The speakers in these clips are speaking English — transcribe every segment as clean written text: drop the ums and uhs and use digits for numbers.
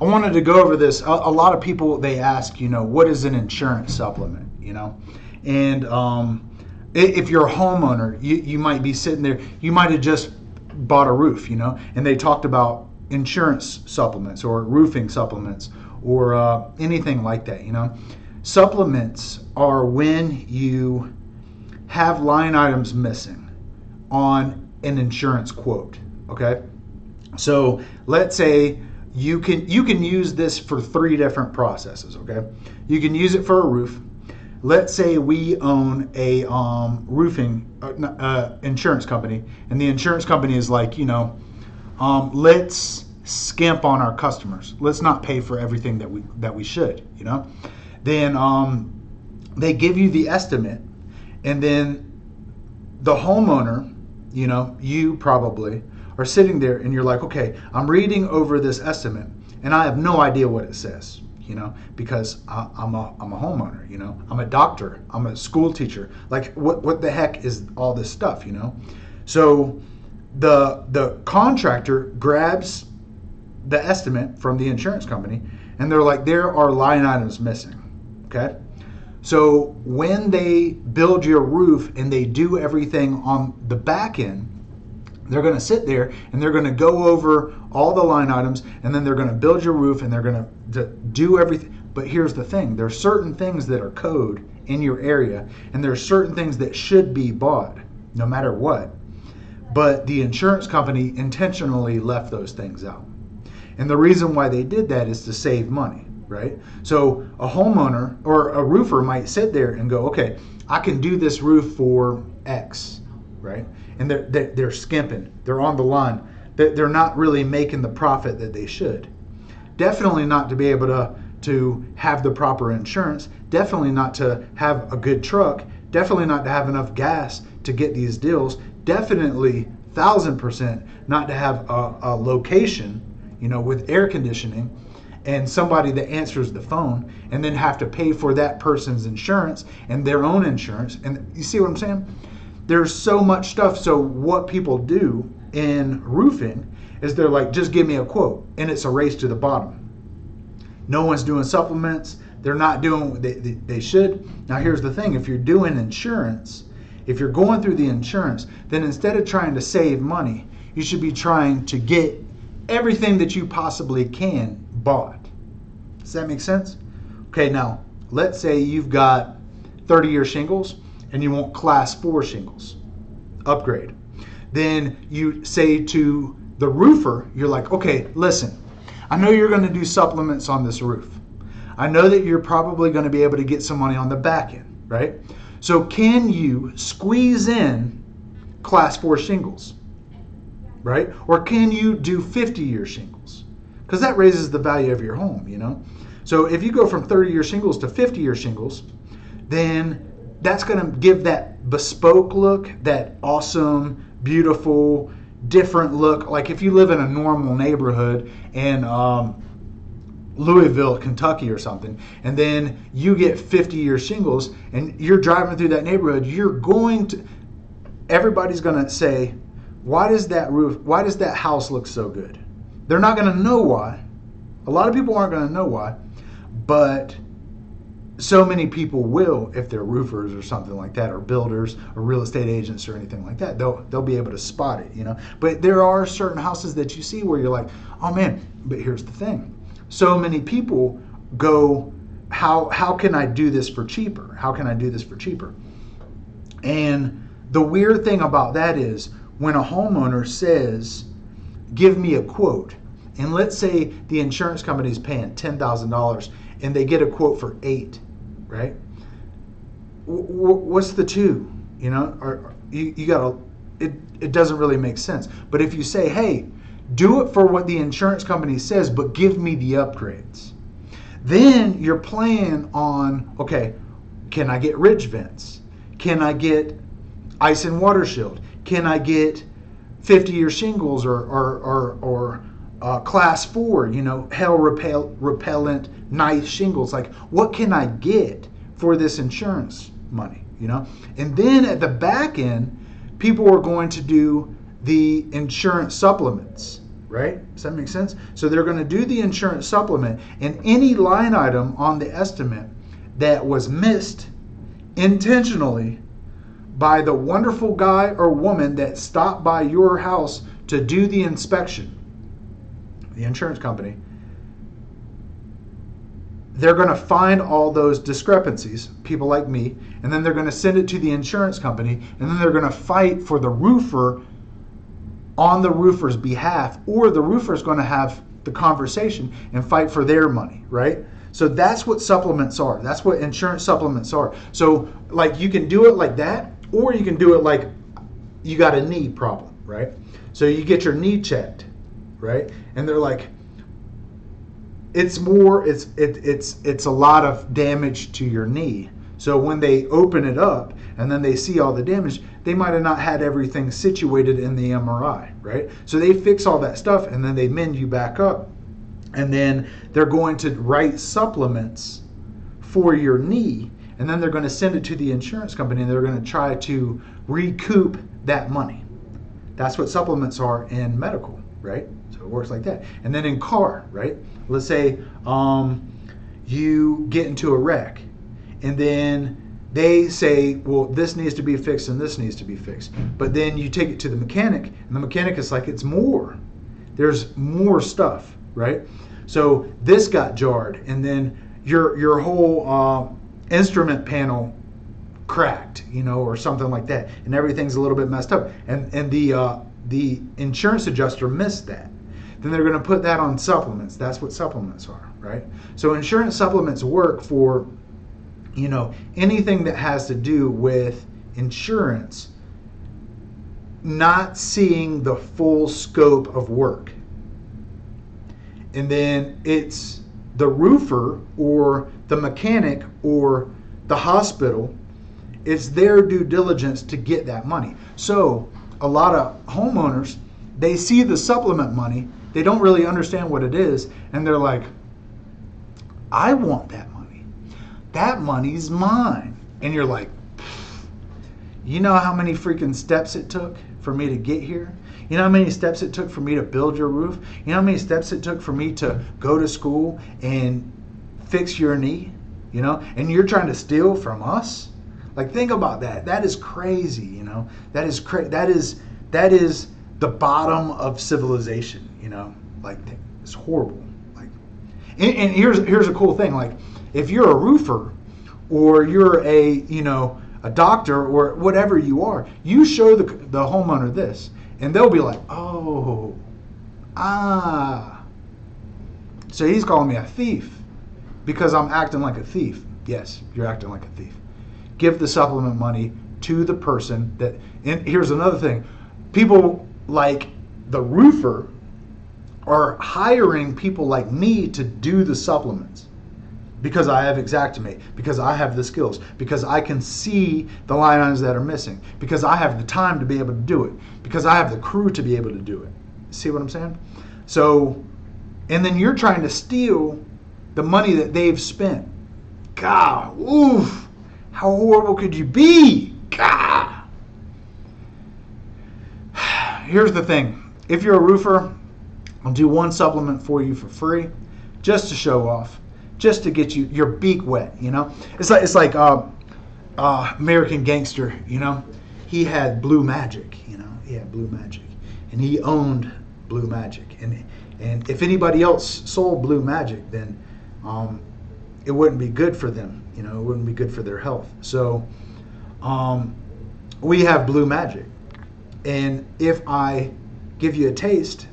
I wanted to go over this. A lot of people, they ask, what is an insurance supplement, And if you're a homeowner, you might be sitting there, you might have just bought a roof, and they talked about insurance supplements or roofing supplements or anything like that, Supplements are when you have line items missing on an insurance quote, okay? So let's say you can use this for 3 different processes, okay? You can use it for a roof. Let's say we own a roofing insurance company, and the insurance company is like, let's skimp on our customers. Let's not pay for everything that we should, Then they give you the estimate, and then the homeowner, you probably are sitting there and you're like, okay, I'm reading over this estimate and I have no idea what it says, because I'm a homeowner, I'm a doctor, I'm a school teacher. Like what the heck is all this stuff, So the contractor grabs the estimate from the insurance company and they're like, there are line items missing, okay? So when they build your roof and they do everything on the back end, they're going to sit there and they're going to go over all the line items, and then they're going to build your roof and they're going to do everything. But here's the thing. There's certain things that are code in your area, and there's certain things that should be bought no matter what. But the insurance company intentionally left those things out. And the reason why they did that is to save money, right? So a homeowner or a roofer might sit there and go, okay, I can do this roof for X, right? And they're skimping. They're on the line. They're not really making the profit that they should. Definitely not to be able to have the proper insurance. Definitely not to have a good truck. Definitely not to have enough gas to get these deals. Definitely 1,000% not to have a location, with air conditioning and somebody that answers the phone, and then have to pay for that person's insurance and their own insurance. And you see what I'm saying? There's so much stuff. So what people do in roofing is they're like, just give me a quote, and it's a race to the bottom. No one's doing supplements. They're not doing what they should. Now here's the thing. If you're doing insurance, if you're going through the insurance, then instead of trying to save money, you should be trying to get everything that you possibly can bought. Does that make sense? Okay, now let's say you've got 30-year shingles and you want class 4 shingles, upgrade. Then you say to the roofer, you're like, okay, listen, I know you're going to do supplements on this roof. I know that you're probably going to be able to get some money on the back end, right? So can you squeeze in class 4 shingles, right? Or can you do 50-year shingles? Because that raises the value of your home, So if you go from 30-year shingles to 50-year shingles, then that's going to give that bespoke look, that awesome, beautiful, different look. Like if you live in a normal neighborhood in Louisville, Kentucky or something, and then you get 50-year shingles and you're driving through that neighborhood, everybody's going to say, why does that house look so good? They're not going to know why. A lot of people aren't going to know why, but so many people will if they're roofers or something like that, or builders or real estate agents or anything like that. They'll be able to spot it, But there are certain houses that you see where you're like, oh man, but here's the thing. So many people go, how can I do this for cheaper? How can I do this for cheaper? And the weird thing about that is when a homeowner says, give me a quote, and let's say the insurance company is paying $10,000 and they get a quote for $8,000, right? What's the two? You gotta. It doesn't really make sense. But if you say, hey, do it for what the insurance company says, but give me the upgrades, then you're playing on, okay, can I get ridge vents? Can I get ice and water shield? Can I get 50-year shingles or class 4, hail repellent, nice shingles? Like, what can I get for this insurance money, And then at the back end, people are going to do the insurance supplements, right? Does that make sense? So they're going to do the insurance supplement, and any line item on the estimate that was missed intentionally by the wonderful guy or woman that stopped by your house to do the inspection, the insurance company, they're going to find all those discrepancies, people like me, and then they're going to send it to the insurance company, and then they're going to fight for the roofer on the roofer's behalf, or the roofer's going to have the conversation and fight for their money, right? So that's what supplements are. That's what insurance supplements are. So like you can do it like that, or you can do it like you got a knee problem, right? So you get your knee checked, right? And they're like, it's a lot of damage to your knee. So when they open it up and then they see all the damage, they might have not had everything situated in the MRI, right? So they fix all that stuff and then they mend you back up. And then they're going to write supplements for your knee, and then they're going to send it to the insurance company, and they're going to try to recoup that money. That's what supplements are in medical, right? So it works like that. And then in car, right? Let's say you get into a wreck, and then they say, well, this needs to be fixed and this needs to be fixed. But then you take it to the mechanic, and the mechanic is like, it's more. There's more stuff, right? So this got jarred, and then your whole instrument panel cracked, or something like that, and everything's a little bit messed up, and the insurance adjuster missed that. Then they're going to put that on supplements. That's what supplements are, right? So insurance supplements work for anything that has to do with insurance not seeing the full scope of work. And then it's the roofer or the mechanic or the hospital, it's their due diligence to get that money. So a lot of homeowners, they see the supplement money, they don't really understand what it is, and they're like, I want that money. That money's mine. And you're like, you know how many freaking steps it took for me to get here? You know how many steps it took for me to build your roof? You know how many steps it took for me to go to school and fix your knee? And you're trying to steal from us? Like, think about that. That is crazy, That is that is the bottom of civilization, Like, it's horrible. Like, and here's a cool thing. Like, if you're a roofer or you're a doctor or whatever you are, you show the homeowner this, and they'll be like, oh, so he's calling me a thief because I'm acting like a thief. Yes, you're acting like a thief. Give the supplement money to the person that, and here's another thing. People like the roofer are hiring people like me to do the supplements because I have Xactimate, because I have the skills, because I can see the line items that are missing, because I have the time to be able to do it, because I have the crew to be able to do it. See what I'm saying? So, and then you're trying to steal the money that they've spent. God, oof, how horrible could you be? God. Here's the thing. If you're a roofer, I'll do one supplement for you for free, just to show off, just to get you your beak wet. It's like American Gangster. He had Blue Magic. He had Blue Magic, and he owned Blue Magic. And if anybody else sold Blue Magic, then it wouldn't be good for them. It wouldn't be good for their health. So we have Blue Magic, and if I give you a taste,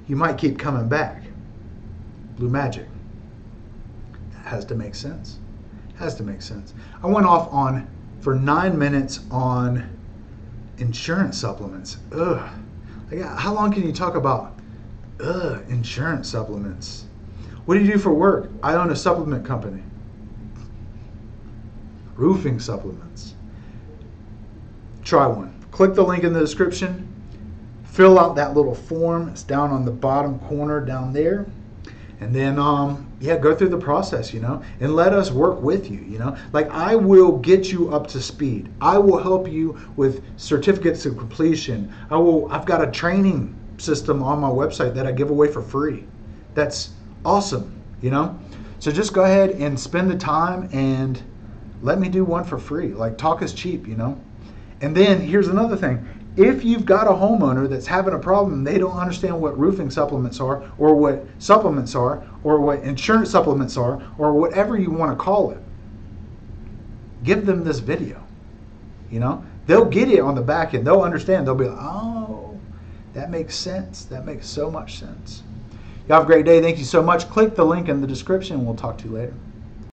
you might keep coming back. Blue Magic. That has to make sense. Has to make sense. I went off for 9 minutes on insurance supplements. Ugh. Like, how long can you talk about insurance supplements? What do you do for work? I own a supplement company. Roofing supplements. Try one. Click the link in the description. Fill out that little form. It's down on the bottom corner down there. And then, go through the process, and let us work with you, Like, I will get you up to speed. I will help you with certificates of completion. I've got a training system on my website that I give away for free. That's awesome, you know? So just go ahead and spend the time and let me do one for free. Like, talk is cheap, you know? And then here's another thing. If you've got a homeowner that's having a problem, they don't understand what roofing supplements are, or what supplements are, or what insurance supplements are, or whatever you want to call it, give them this video. You know, they'll get it on the back end. They'll understand. They'll be like, oh, that makes sense. That makes so much sense. You have a great day. Thank you so much. Click the link in the description. We'll talk to you later.